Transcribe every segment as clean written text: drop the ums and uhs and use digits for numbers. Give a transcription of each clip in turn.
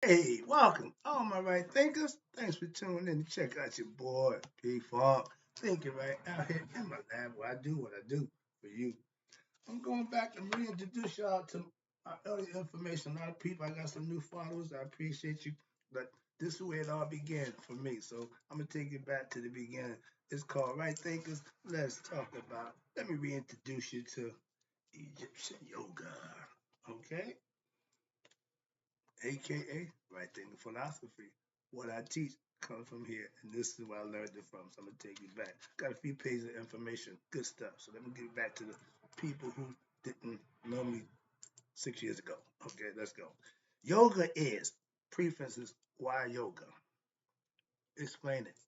Hey, welcome, all my right thinkers. Thanks for tuning in to check out your boy, P Funk. Thinking right out here in my lab where I do what I do for you. I'm going back and reintroduce y'all to my earlier information. A lot of people, I got some new followers. I appreciate you. But this is where it all began for me. So I'm going to take you back to the beginning. It's called Right Thinkers. Let's talk about, let me reintroduce you to Egyptian yoga. Okay? aka right thinking philosophy. What I teach comes from here, and this is where I learned it from. So I'm gonna take you back. Got a few pages of information, good stuff. So let me get back to the people who didn't know me 6 years ago. Okay, let's go. Yoga is prefaces. Why yoga? Explain it.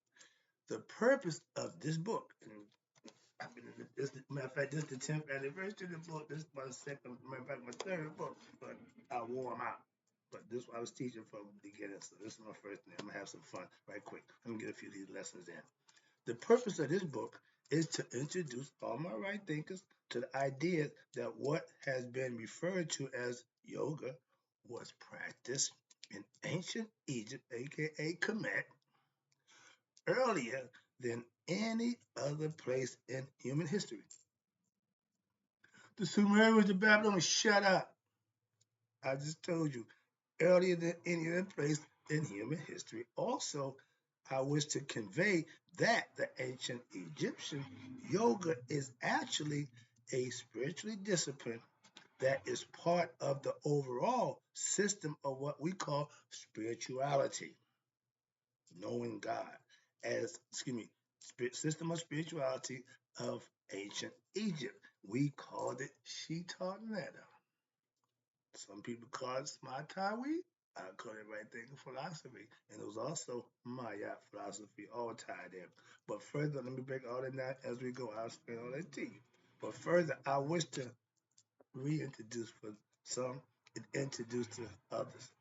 The purpose of this book, and I've been in this, matter of fact, this is the 10th anniversary of the book. This is my second, matter of fact, my third book, but I wore them out. But this is what I was teaching from the beginning. So this is my first thing. I'm gonna have some fun right quick. Let me get a few of these lessons in. The purpose of this book is to introduce all my right thinkers to the idea that what has been referred to as yoga was practiced in ancient Egypt, aka Kemet, earlier than any other place in human history. The Sumerians, the Babylonians, shut up. I just told you, earlier than any other place in human history. Also, I wish to convey that the ancient Egyptian yoga is actually a spiritual discipline that is part of the overall system of what we call spirituality, knowing God, as, excuse me, system of spirituality of ancient Egypt. We called it Shita Netta. Some people call it Smatawi. I call it right thinking philosophy. And it was also Maya philosophy, all tied in. But further, let me break all that down as we go. I'll explain all that to you. But further, I wish to reintroduce for some and introduce to others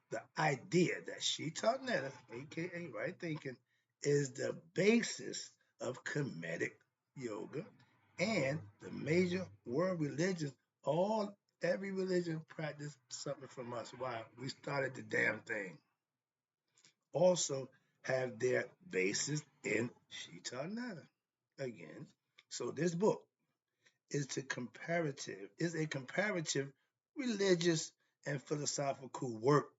the idea that Shita Netta, aka right thinking, is the basis of Kemetic yoga and the major world religions. All every religion practiced something from us. Why? We started the damn thing. Also have their basis in Shita Netta. Again. So this book is a comparative religious and philosophical work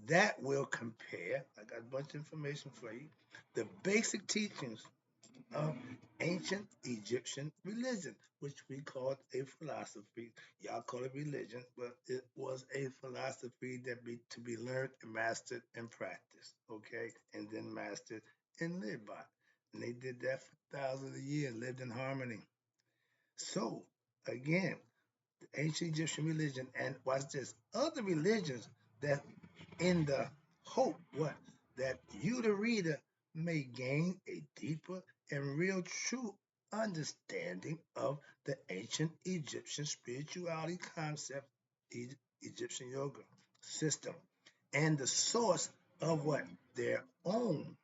that will compare. I got a bunch of information for you. The basic teachings of ancient Egyptian religion, which we called a philosophy. Y'all call it religion, but it was a philosophy that to be learned and mastered and practiced, okay, and then mastered and lived by. And they did that for thousands of years, lived in harmony. So, again, the ancient Egyptian religion, and watch this, other religions that in the hope, what? That you, the reader, may gain a deeper and real true understanding of the ancient Egyptian spirituality concept, Egyptian yoga system, and the source of what? Their own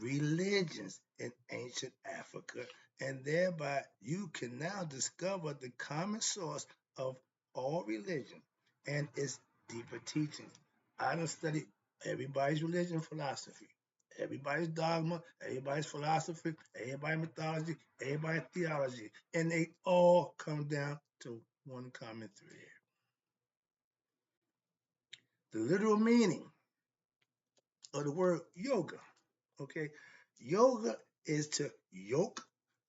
religions in ancient Africa, and thereby you can now discover the common source of all religion and its deeper teachings. I done studied everybody's religion philosophy, everybody's dogma, everybody's philosophy, everybody's mythology, everybody's theology, and they all come down to one common thread. The literal meaning of the word yoga. Okay, yoga is to yoke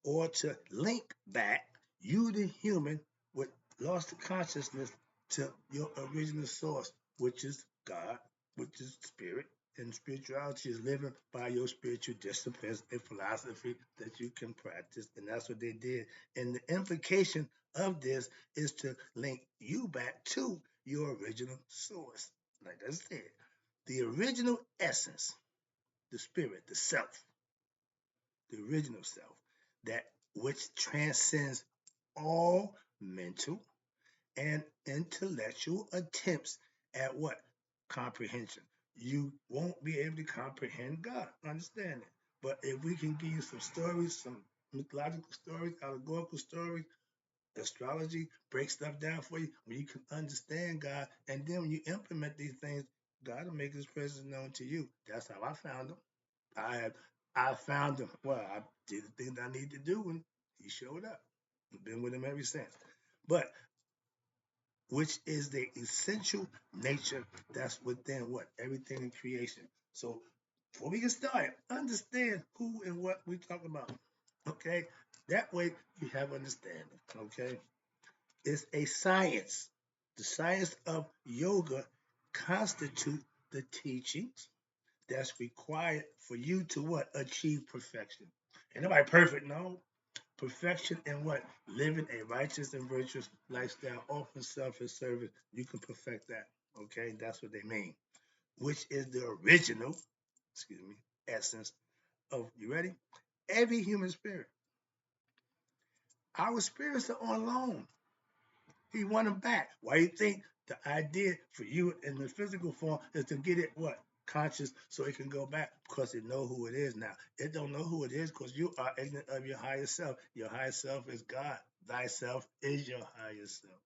or to link back you, the human, with lost consciousness to your original source, which is God, which is spirit, and spirituality is living by your spiritual disciplines and philosophy that you can practice, and that's what they did. And the implication of this is to link you back to your original source, like I said, the original essence, the spirit, the self, the original self, that which transcends all mental and intellectual attempts at what? Comprehension. You won't be able to comprehend God. Understand it. But if we can give you some stories, some mythological stories, allegorical stories, astrology, break stuff down for you, when you can understand God, and then when you implement these things, God will make his presence known to you. That's how I found him. I I found him. Well, I did the thing that I needed to do, and he showed up. I've been with him ever since. But which is the essential nature that's within what? Everything in creation. So before we get started, understand who and what we talk about. Okay? That way you have understanding. Okay? It's a science. The science of yoga constitute the teachings that's required for you to what? Achieve perfection. Ain't nobody perfect, no. Perfection in what? Living a righteous and virtuous lifestyle, offering selfless service. You can perfect that. Okay, that's what they mean. Which is the original, excuse me, essence of, you ready? Every human spirit. Our spirits are on loan. He want them back. Why do you think the idea for you in the physical form is to get it what? Conscious so it can go back because it know who it is now. It don't know who it is because you are ignorant of your higher self. Your higher self is God. Thyself is your higher self.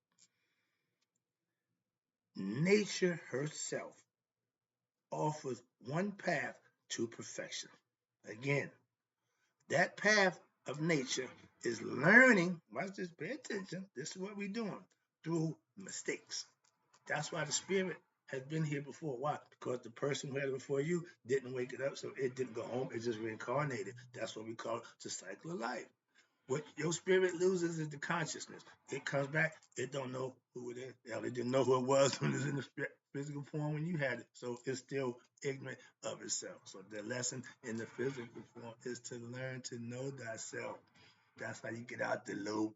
Nature herself offers one path to perfection. Again, that path of nature is learning. Watch this, pay attention. This is what we're doing through mistakes. That's why the spirit has been here before. Why? Because the person who had it before you didn't wake it up, so it didn't go home. It just reincarnated. That's what we call the cycle of life. What your spirit loses is the consciousness. It comes back. It don't know who it is. Hell, it didn't know who it was when it was in the physical form when you had it. So it's still ignorant of itself. So the lesson in the physical form is to learn to know thyself. That's how you get out the loop.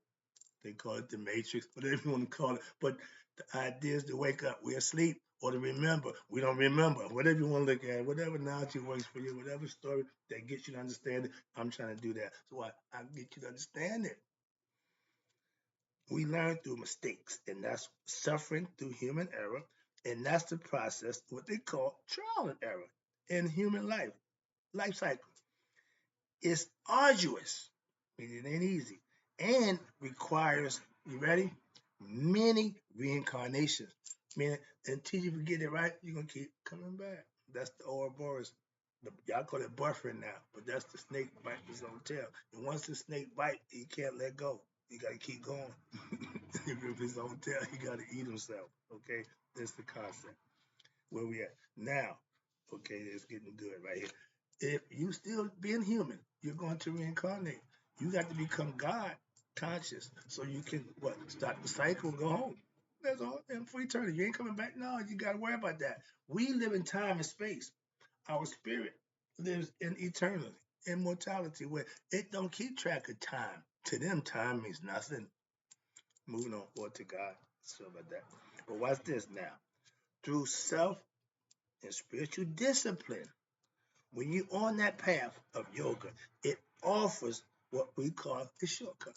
They call it the matrix, whatever you want to call it. But the idea is to wake up. We're asleep or to remember. We don't remember. Whatever you want to look at, whatever analogy works for you, whatever story that gets you to understand it, I'm trying to do that. So I get you to understand it. We learn through mistakes, and that's suffering through human error. And that's the process, what they call trial and error in human life cycle. It's arduous, meaning it ain't easy, and requires, you ready? Many reincarnations. Meaning, until you get it right, you're gonna keep coming back. That's the Ouroboros. Y'all call it buffering now, but that's the snake biting his own tail. And once the snake bite, he can't let go. You gotta keep going. He rips his own tail. He gotta eat himself. Okay, that's the concept. Where we at now? Okay, it's getting good right here. If you still being human, you're going to reincarnate. You got to become God conscious so you can what? Start the cycle, go home. That's all. And for eternity, you ain't coming back. No, you got to worry about that. We live in time and space. Our spirit lives in eternity, immortality, where it don't keep track of time. To them, time means nothing. Moving on forward to God. So about that. But watch this now. Through self and spiritual discipline, when you're on that path of yoga, it offers what we call the shortcut.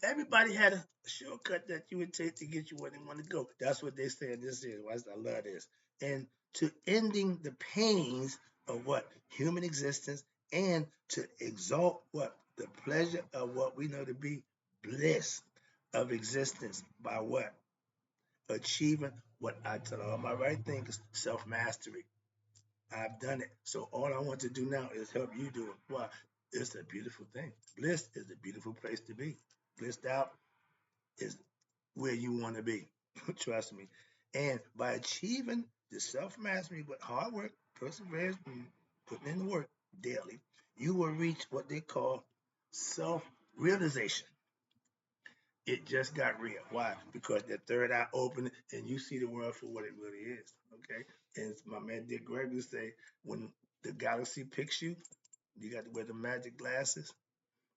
Everybody had a shortcut that you would take to get you where they want to go. That's what they say in this is. I love this. And to ending the pains of what? Human existence, and to exalt what? The pleasure of what we know to be bliss of existence by what? Achieving what I tell all my right thinkers, self-mastery. I've done it. So all I want to do now is help you do it. Why? It's a beautiful thing. Bliss is a beautiful place to be. Blissed out is where you want to be. Trust me. And by achieving the self-mastery with hard work, perseverance, and putting in the work daily, you will reach what they call self-realization. It just got real. Why? Because the third eye opened and you see the world for what it really is. Okay? And my man Dick Gregory say, when the galaxy picks you, you got to wear the magic glasses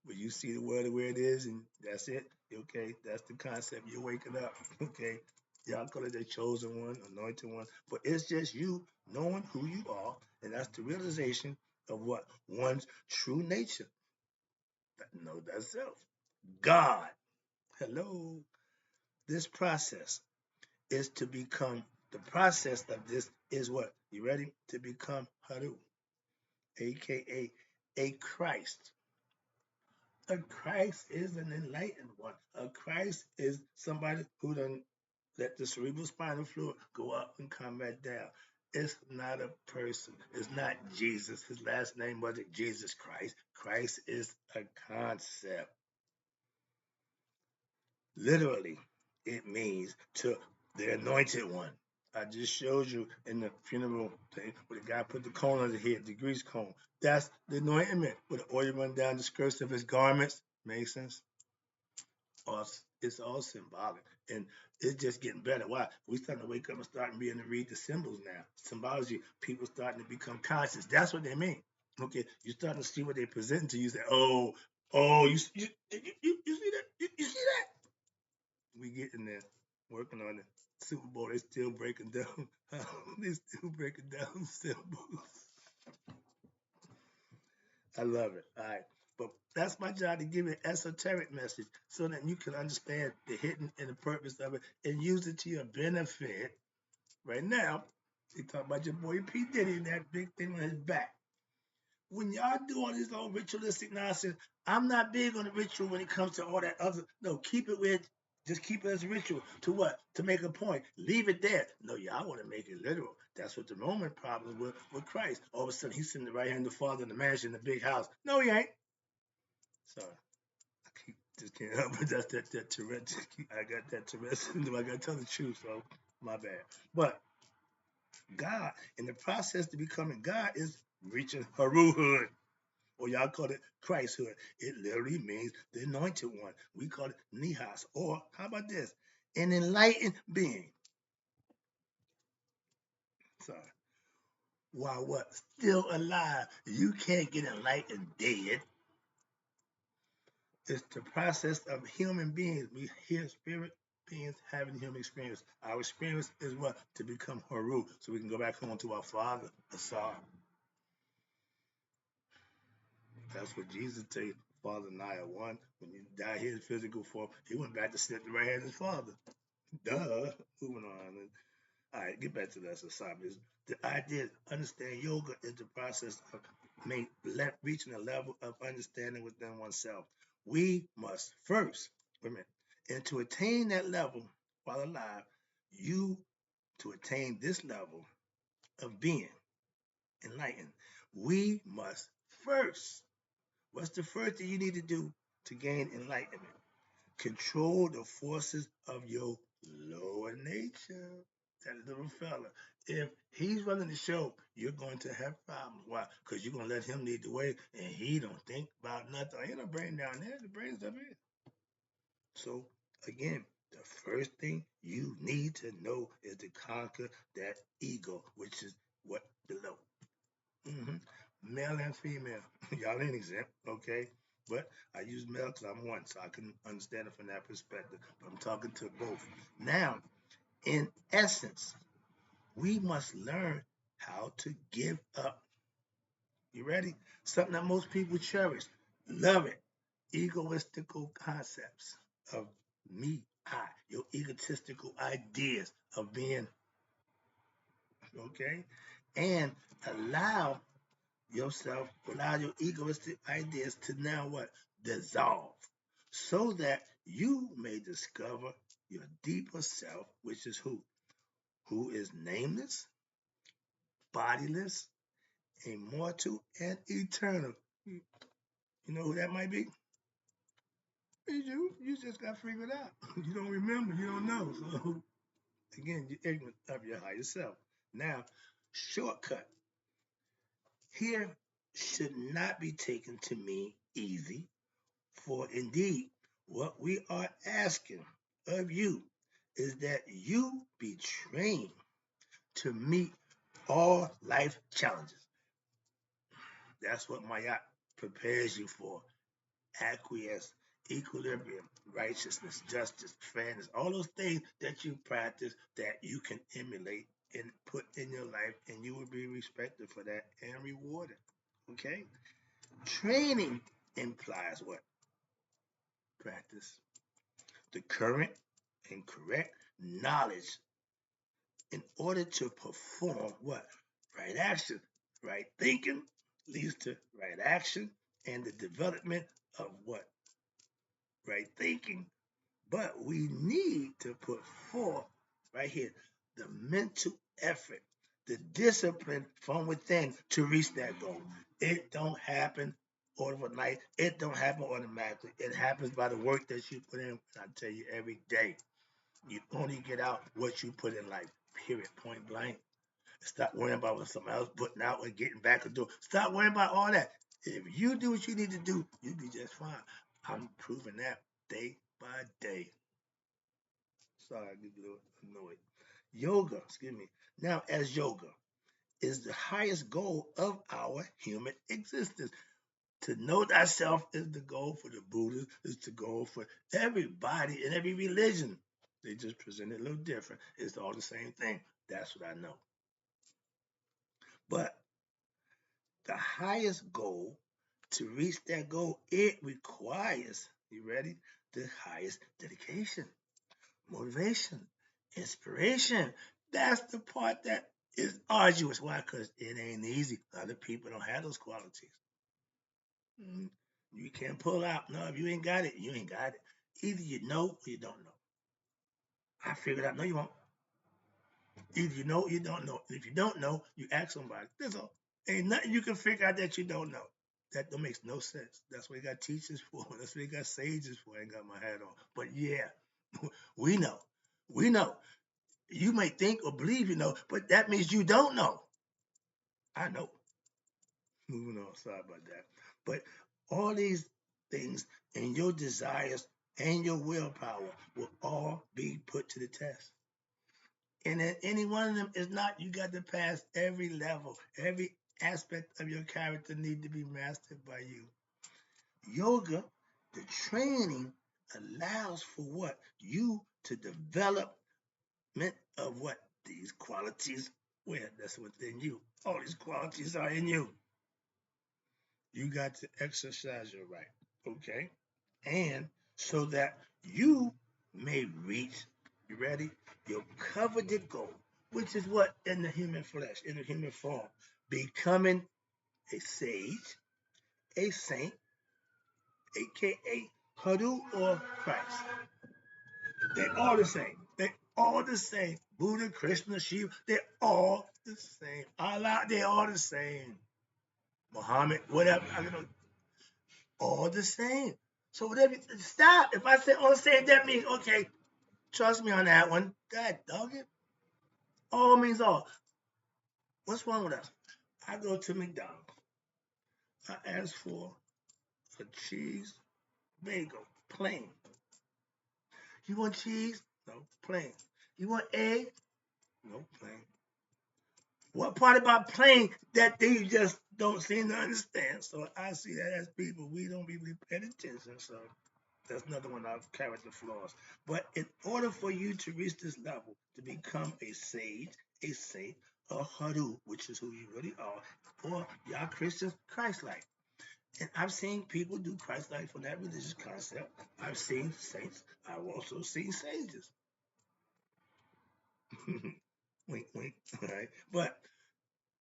where you see the world the way it is, and that's it. Okay? That's the concept. You're waking up. Okay? Y'all call it the chosen one, anointed one. But it's just you knowing who you are, and that's the realization of what? One's true nature. Know thyself. God. Hello. This process is to become, the process of this is what? You ready? To become Haru, aka a Christ. A Christ is an enlightened one. A Christ is somebody who done Let the cerebral spinal fluid go up and come back down. It's not a person. It's not Jesus. His last name wasn't Jesus Christ. Christ is a concept. Literally, it means to the anointed one. I just showed you in the funeral thing where the guy put the cone on his head, the grease cone. That's the anointment, where the oil run down the skirts of his garments. Make sense? It's all symbolic, and it's just getting better. Why? We starting to wake up and starting being to read the symbols now. Symbology, people starting to become conscious. That's what they mean. Okay, you're starting to see what they present to you. Say, you see that? You see that? We getting there, working on it. Super Bowl, they still breaking down. They still breaking down symbols. I love it. All right. But that's my job, to give you an esoteric message so that you can understand the hidden and the purpose of it and use it to your benefit. Right now, they talk about your boy P. Diddy and that big thing on his back. When y'all do all this old ritualistic nonsense, I'm not big on the ritual when it comes to all that other. No, keep it with, just keep it as a ritual. To what? To make a point. Leave it there. No, y'all want to make it literal. That's what the Roman problem with Christ. All of a sudden, he's sitting the right hand of the Father in the mansion, in the big house. No, he ain't. Sorry. Just can't help it. That's that Tourette. I got that Tourette syndrome. I got to tell the truth, so my bad. But God, in the process to becoming God, is reaching Haruhood, or y'all call it Christhood. It literally means the anointed one. We call it Nihas, or how about this? An enlightened being. Sorry. While what? Still alive. You can't get enlightened dead. It's the process of human beings. We hear spirit beings having human experience. Our experience is what? To become Haru, so we can go back home to our Father, Asar. That's what Jesus said. Father and I are one. When he died here in physical form, he went back to sit at the right hand of his Father. Duh. Moving on. All right, get back to that society. The idea is understand yoga is the process of reaching a level of understanding within oneself. We must first, wait a minute, and to attain that level while alive, you to attain this level of being enlightened, we must first. What's the first thing you need to do to gain enlightenment? Control the forces of your lower nature. That little fella. If he's running the show, you're going to have problems. Why? Because you're going to let him lead the way, and he don't think about nothing. Ain't no brain down there. The brain's up here. So, again, the first thing you need to know is to conquer that ego, which is what below. Mm-hmm. Male and female. Y'all ain't exempt, okay? But I use male because I'm one, so I can understand it from that perspective. But I'm talking to both. Now, in essence, we must learn how to give up. You ready? Something that most people cherish. Love it. Egoistical concepts of me, I, your egotistical ideas of being, okay? And allow yourself, allow your egoistic ideas to now what? Dissolve. So that you may discover your deeper self, which is who? Who is nameless, bodiless, immortal, and eternal. You know who that might be? It's you. You just got figured out. You don't remember. You don't know. So again, you're ignorant of your higher self. Now, shortcut here should not be taken to mean easy, for indeed, what we are asking of you is that you be trained to meet all life challenges. That's what Mayat prepares you for. Acquiesce, equilibrium, righteousness, justice, fairness, all those things that you practice that you can emulate and put in your life, and you will be respected for that and rewarded. Okay? Training implies what? Practice. The current and correct knowledge in order to perform what? Right action. Right thinking leads to right action and the development of what? Right thinking. But we need to put forth right here, the mental effort, the discipline from within to reach that goal. It don't happen overnight. It don't happen automatically. It happens by the work that you put in. I tell you every day. You only get out what you put in life. Period. Point blank. Stop worrying about what somebody else putting out and getting back or do. Stop worrying about all that. If you do what you need to do, you'll be just fine. I'm proving that day by day. Sorry, I get a little annoyed. Yoga, excuse me. Now, as yoga is the highest goal of our human existence. To know thyself is the goal for the Buddhists, is the goal for everybody in every religion. They just present it a little different. It's all the same thing. That's what I know. But the highest goal, to reach that goal, it requires, you ready? The highest dedication, motivation, inspiration. That's the part that is arduous. Why? Because it ain't easy. Other people don't have those qualities. Mm, You can't pull out. No, if you ain't got it, you ain't got it. Either you know or you don't know. I figured out. No, you won't. Either you know or you don't know. And if you don't know, you ask somebody. That's all. Ain't nothing you can figure out that you don't know. That makes no sense. That's what you got teachers for. That's what you got sages for. I ain't got my hat on. But yeah, we know. We know. You may think or believe you know, but that means you don't know. I know. Moving on. Sorry about that. But all these things and your desires and your willpower will all be put to the test. And then any one of them is not, you got to pass every level, every aspect of your character need to be mastered by you. Yoga, the training allows for what? You to development of what? These qualities. Where? That's within you. All these qualities are in you. You got to exercise your right. Okay? And so that you may reach, you ready? Your coveted goal, which is what? In the human flesh, in the human form, becoming a sage, a saint, aka Hadu or Christ. They all the same. They all the same. Buddha, Krishna, Shiva, they're all the same. Allah, they're all the same. Muhammad, whatever, I don't know, all the same. So whatever, stop. If I say all the same, that means okay. Trust me on that one. God dog it. All means all. What's wrong with us? I go to McDonald's. I ask for a cheese bagel, plain. You want cheese? No, plain. You want egg? No, plain. What part about plain that they just don't seem to understand? So I see that as people, we don't really pay attention. So that's another one of our character flaws. But in order for you to reach this level, to become a sage, a saint, a Haru, which is who you really are, or y'all Christians, Christ-like. And I've seen people do Christ-like from that religious concept. I've seen saints. I've also seen sages. Wink, wink. All right. But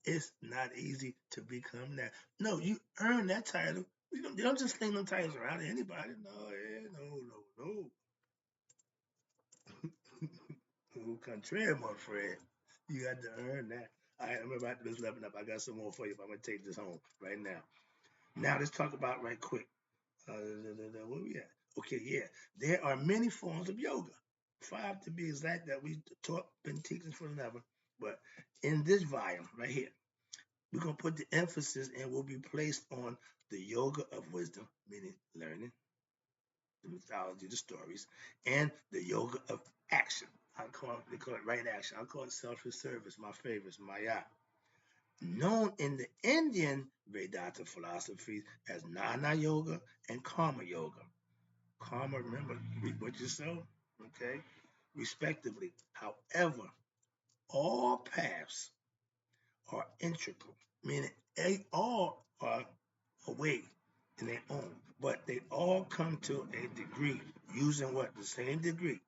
it's not easy to become that. No, you earn that title. You don't just sling them titles around to anybody. No, no. Au contraire, my friend. You got to earn that. All right, I'm about to just level up. I got some more for you, but I'm going to take this home right now. Now, let's talk about right quick. Where we at? Okay, yeah. There are many forms of yoga. 5 to be exact that we taught, been teaching forever. But in this volume right here, we're going to put the emphasis and will be placed on the yoga of wisdom, meaning learning, the mythology, the stories, and the yoga of action. They call it right action. I call it selfless service, my favorites, Maya. Known in the Indian Vedanta philosophies as Jnana Yoga and Karma Yoga. Karma, remember, reap what you sow, okay? Respectively. However, all paths are integral, meaning they all are a way in their own, but they all come to a degree using what? The same degree,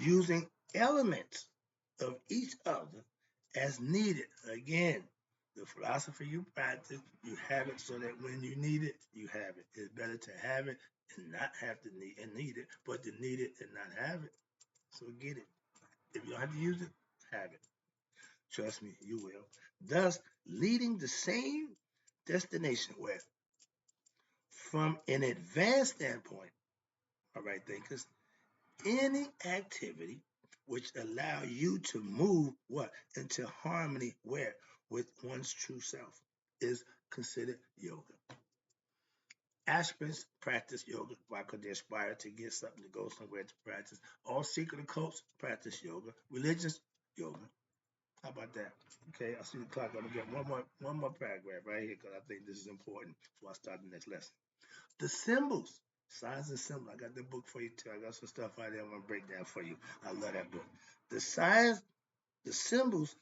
using elements of each other as needed. Again, the philosophy you practice, you have it so that when you need it, you have it. It's better to have it and not have to need it, but to need it and not have it. So get it. If you don't have to use it, have it. Trust me, you will. Thus, leading the same destination where, from an advanced standpoint, all right, thinkers, any activity which allow you to move what into harmony where with one's true self is considered yoga. Aspirants practice yoga. Why? Because they aspire to get something to go somewhere to practice. All secret cults practice yoga. Religious yoga. How about that? Okay, I see the clock. I'm gonna get one more paragraph right here because I think this is important before I start the next lesson. The symbols, signs and symbols. I got the book for you too. I got some stuff out there I'm gonna break down for you. I love that book. The signs, the symbols,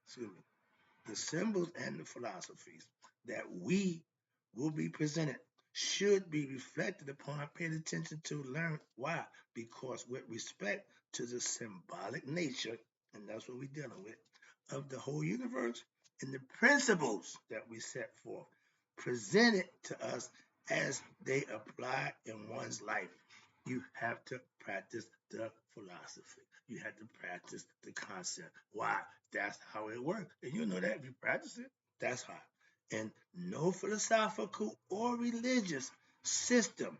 excuse me, the symbols and the philosophies that we will be presented should be reflected upon, paid attention to, learn. Why? Because with respect to the symbolic nature, and that's what we're dealing with, of the whole universe and the principles that we set forth, presented to us as they apply in one's life. You have to practice the philosophy. You have to practice the concept. Why? That's how it works. And you know that if you practice it, that's how. And no philosophical or religious system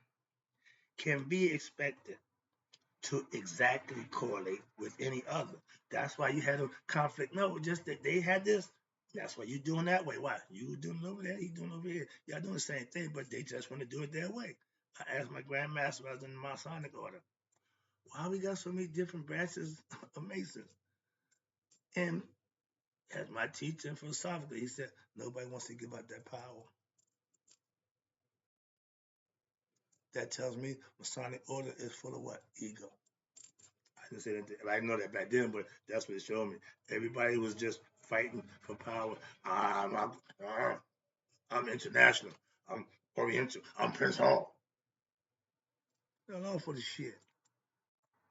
can be expected to exactly correlate with any other. That's why you had a conflict. No, just that they had this. That's why you doing that way. Why? You doing it over there, he doing it over here. Y'all doing the same thing, but they just want to do it their way. I asked my grandmaster when I was in the Masonic order, why we got so many different branches of Masons? And as my teacher in philosophy, he said, nobody wants to give up that power. That tells me Masonic order is full of what? Ego. I didn't say that. I didn't know that back then, but that's what it showed me. Everybody was just fighting for power. I'm international. I'm Oriental. I'm Prince Hall. They're all for the shit.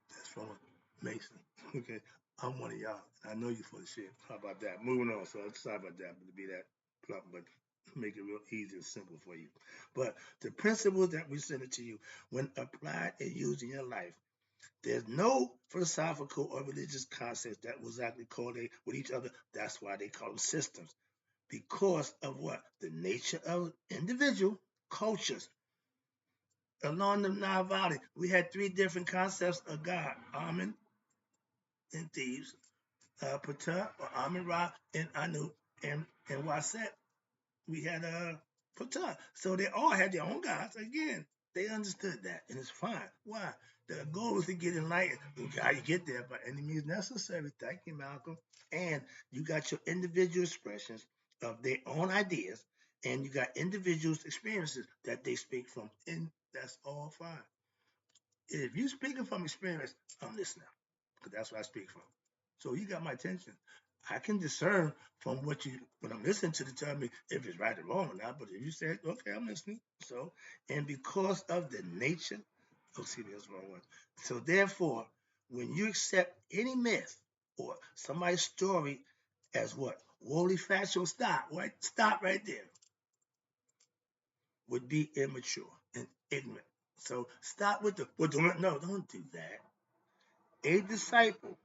That's from a Mason. Okay, I'm one of y'all. I know you for the shit. How about that? Moving on. So sorry about that, but to be that plump, but make it real easy and simple for you. But the principles that we send it to you, when applied and used in your life, there's no philosophical or religious concepts that will exactly correlate with each other. That's why they call them systems. Because of what? The nature of individual cultures. Along the Nile Valley, we had three different concepts of God: Amen and Thebes, Ptah or Amen Ra and Anu, and Waset. We had Ptah. So they all had their own gods. Again, they understood that, and it's fine. Why? The goal is to get enlightened. How you get there by any means necessary. Thank you, Malcolm. And you got your individual expressions of their own ideas, and you got individuals' experiences that they speak from, and that's all fine. If you're speaking from experience, I'm listening, because that's what I speak from. So you got my attention. I can discern from what I'm listening to tell me if it's right or wrong or not. But if you say, okay, I'm listening. So, and because of the nature, oh, see, that's the wrong one. So therefore, when you accept any myth or somebody's story as what? Wholly factual, stop, right? Stop right there. Would be immature and ignorant. So stop with the, well, no, don't do that. A disciple,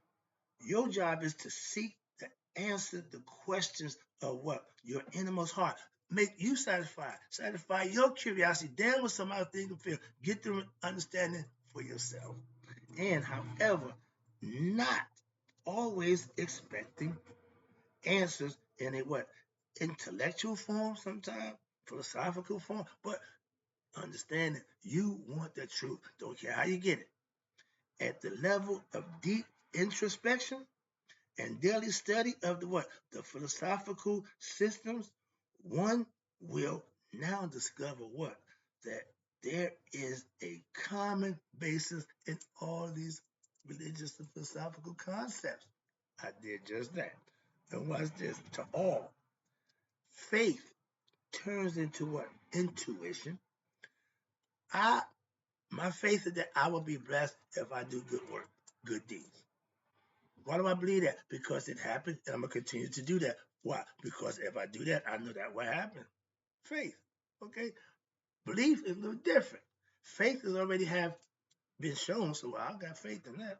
your job is to seek to answer the questions of what? Your innermost heart. Make you satisfied. Satisfy your curiosity. Damn what somebody think and feel. Get the understanding for yourself. And however, not always expecting answers in a what? Intellectual form sometimes, philosophical form, but understanding you want the truth. Don't care how you get it. At the level of deep introspection and daily study of the what? The philosophical systems, one will now discover what? That there is a common basis in all these religious and philosophical concepts. I did just that. And watch this. To all, faith turns into what? Intuition. I My faith is that I will be blessed if I do good work, good deeds. Why do I believe that? Because it happened, and I'm gonna continue to do that. Why? Because if I do that, I know that will happen. Faith. Okay? Belief is a little different. Faith has already have been shown, so I got faith in that.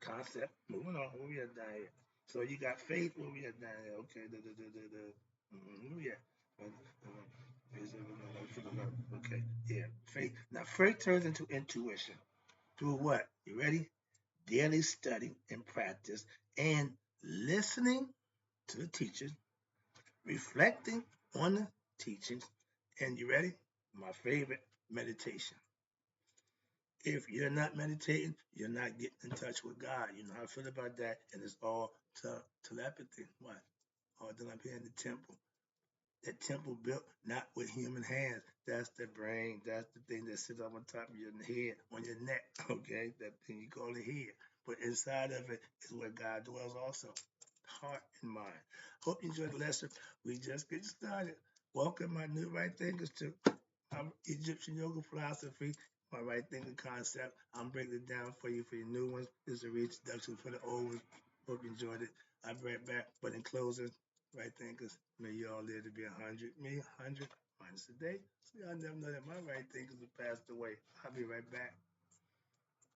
concept. Moving on. Where we at down here? So you got faith. Where we at down here? Okay. Where we at? Okay. Yeah. Faith. Now faith turns into intuition. Through what? You ready? Daily study and practice and listening to the teachers, reflecting on the teachings, and you ready? My favorite, meditation. If you're not meditating, you're not getting in touch with God. You know how I feel about that, and it's all telepathy. What? All done up here in the temple. That temple built not with human hands. That's the brain. That's the thing that sits on top of your head, on your neck. Okay, that thing you call the head. But inside of it is where God dwells also, heart and mind. Hope you enjoyed the lesson. We just get started. Welcome my new right thinkers to my Egyptian yoga philosophy, my right thinking concept. I'm breaking it down for you for your new ones. This is a reintroduction for the old ones. Hope you enjoyed it. I'll be right back. But in closing, right thinkers, may you all live to be 100, me 100 minus a day. So y'all never know that my right thinkers have passed away. I'll be right back.